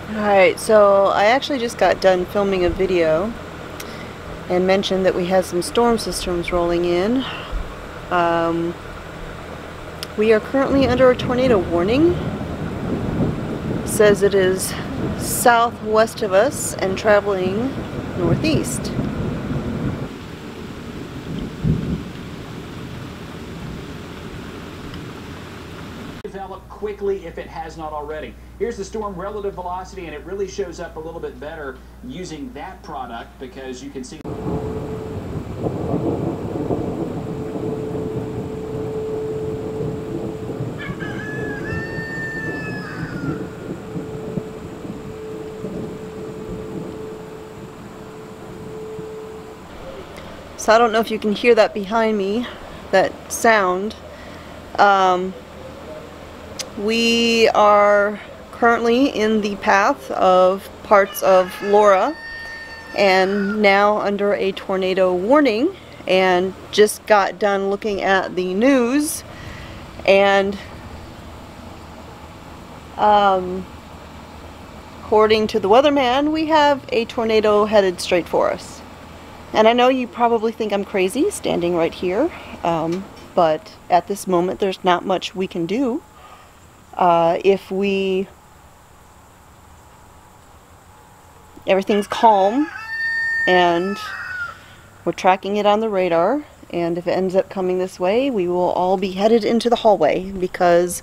Alright, so I actually just got done filming a video and mentioned that we had some storm systems rolling in. We are currently under a tornado warning. It says it is southwest of us and traveling northeast. Develop quickly if it has not already. Here's the storm relative velocity, and it really shows up a little bit better using that product because you can see. So I don't know if you can hear that behind me, that sound. We are currently in the path of parts of Laura and now under a tornado warning, and just got done looking at the news, and according to the weatherman, we have a tornado headed straight for us. And I know you probably think I'm crazy standing right here, but at this moment there's not much we can do. If everything's calm and we're tracking it on the radar, and if it ends up coming this way, we will all be headed into the hallway because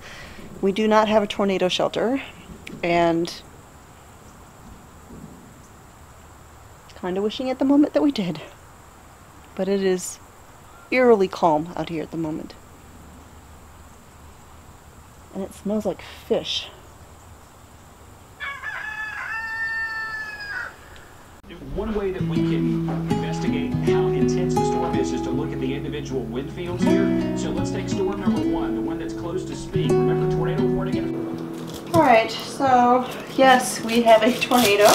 we do not have a tornado shelter, and kind of wishing at the moment that we did. But it is eerily calm out here at the moment. And it smells like fish. One way that we can investigate how intense the storm is to look at the individual wind fields here. So let's take storm number one, the one that's close to speed. Remember, tornado warning. Alright, so yes, we have a tornado.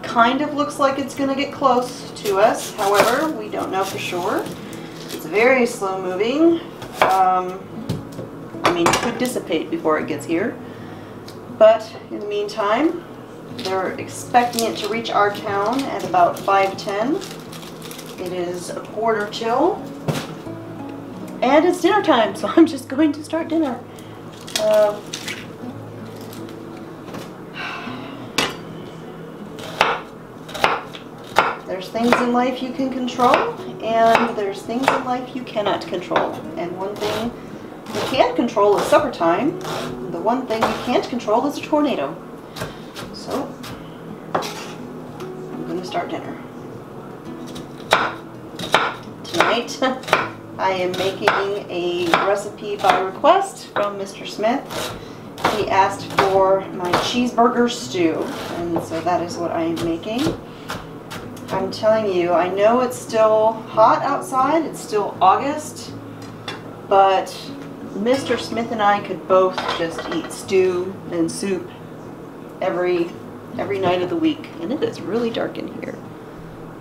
Kind of looks like it's going to get close to us. However, we don't know for sure. It's very slow moving. I mean, it could dissipate before it gets here. But in the meantime, they're expecting it to reach our town at about 5:10. It is a quarter till, and it's dinner time, so I'm just going to start dinner. There's things in life you can control, and there's things in life you cannot control. And one thing you can't control is supper time. The one thing you can't control is a tornado. So, I'm going to start dinner. Tonight, I am making a recipe by request from Mr. Smith. He asked for my cheeseburger stew, and so that is what I am making. I'm telling you, I know it's still hot outside, it's still August, but Mr. Smith and I could both just eat stew and soup every night of the week, and it is really dark in here.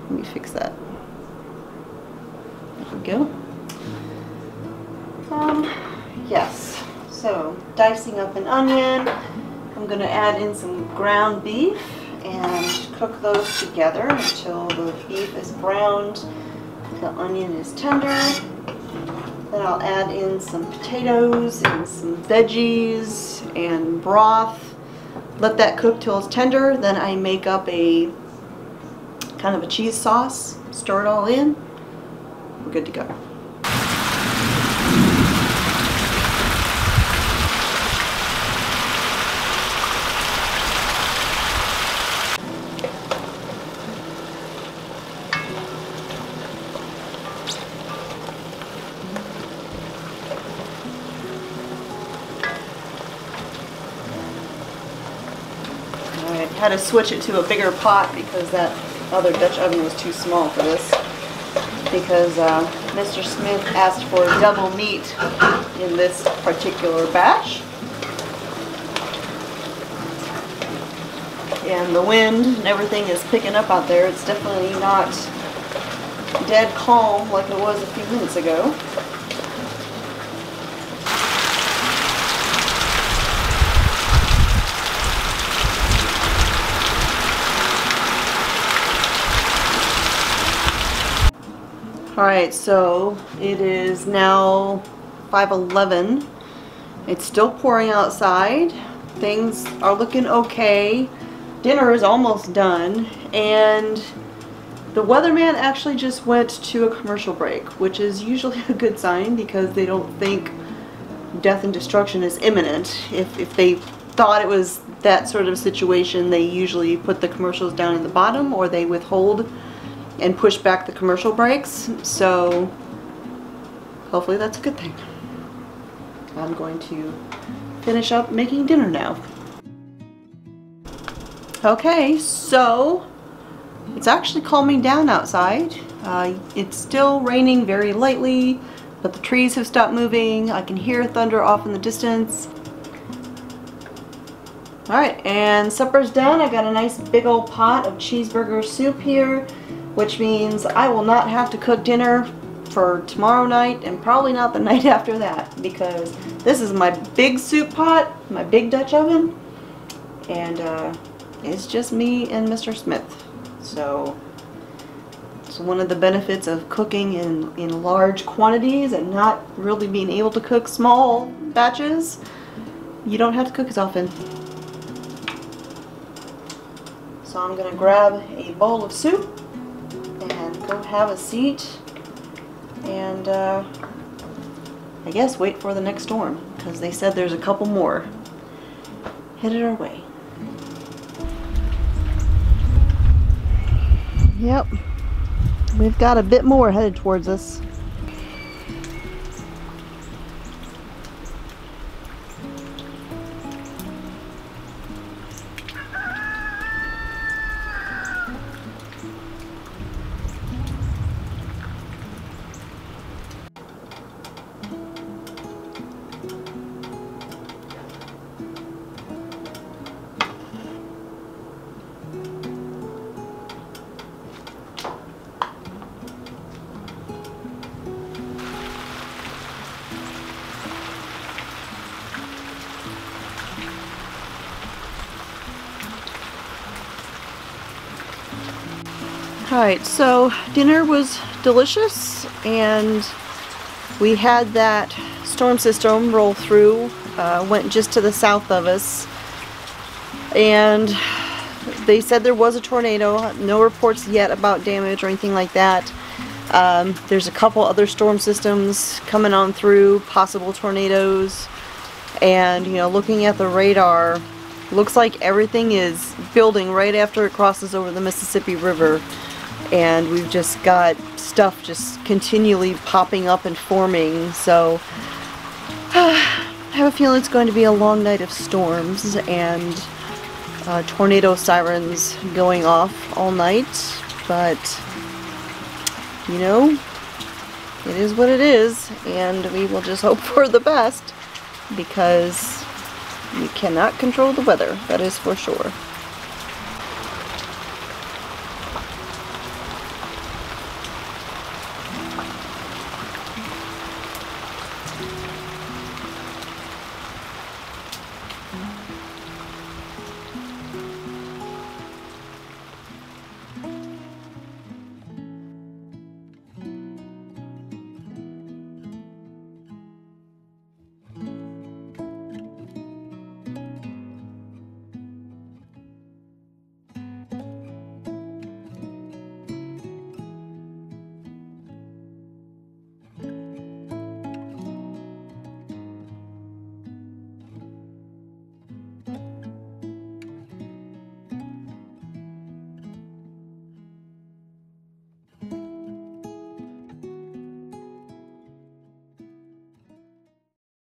Let me fix that. There we go. Yes, so dicing up an onion, I'm going to add in some ground beef and cook those together until the beef is browned, the onion is tender. Then I'll add in some potatoes and some veggies and broth. Let that cook till it's tender. Then I make up a kind of a cheese sauce, stir it all in. We're good to go. I had to switch it to a bigger pot because that other Dutch oven was too small for this. Because Mr. Smith asked for double meat in this particular batch. And the wind and everything is picking up out there. It's definitely not dead calm like it was a few minutes ago. Alright, so it is now 5:11. It's still pouring outside. Things are looking okay. Dinner is almost done, and the weatherman actually just went to a commercial break, which is usually a good sign because they don't think death and destruction is imminent. If they thought it was that sort of situation, they usually put the commercials down in the bottom, or they withhold and push back the commercial breaks. So hopefully that's a good thing. I'm going to finish up making dinner now. Okay, so it's actually calming down outside. It's still raining very lightly, but the trees have stopped moving. I can hear thunder off in the distance. Alright, and supper's done. I got a nice big old pot of cheeseburger soup here, which means I will not have to cook dinner for tomorrow night and probably not the night after that, because this is my big soup pot, my big Dutch oven, and it's just me and Mr. Smith. So it's one of the benefits of cooking in large quantities and not really being able to cook small batches. You don't have to cook as often. So I'm going to grab a bowl of soup and go have a seat and I guess wait for the next storm, because they said there's a couple more headed our way. Yep, we've got a bit more headed towards us. Alright, so dinner was delicious, and we had that storm system roll through, went just to the south of us, and they said there was a tornado. No reports yet about damage or anything like that. There's a couple other storm systems coming on through, possible tornadoes, and you know, looking at the radar, looks like everything is building right after it crosses over the Mississippi River. And we've just got stuff just continually popping up and forming, so I have a feeling it's going to be a long night of storms and tornado sirens going off all night, but you know, it is what it is, and we will just hope for the best, because you cannot control the weather, that is for sure.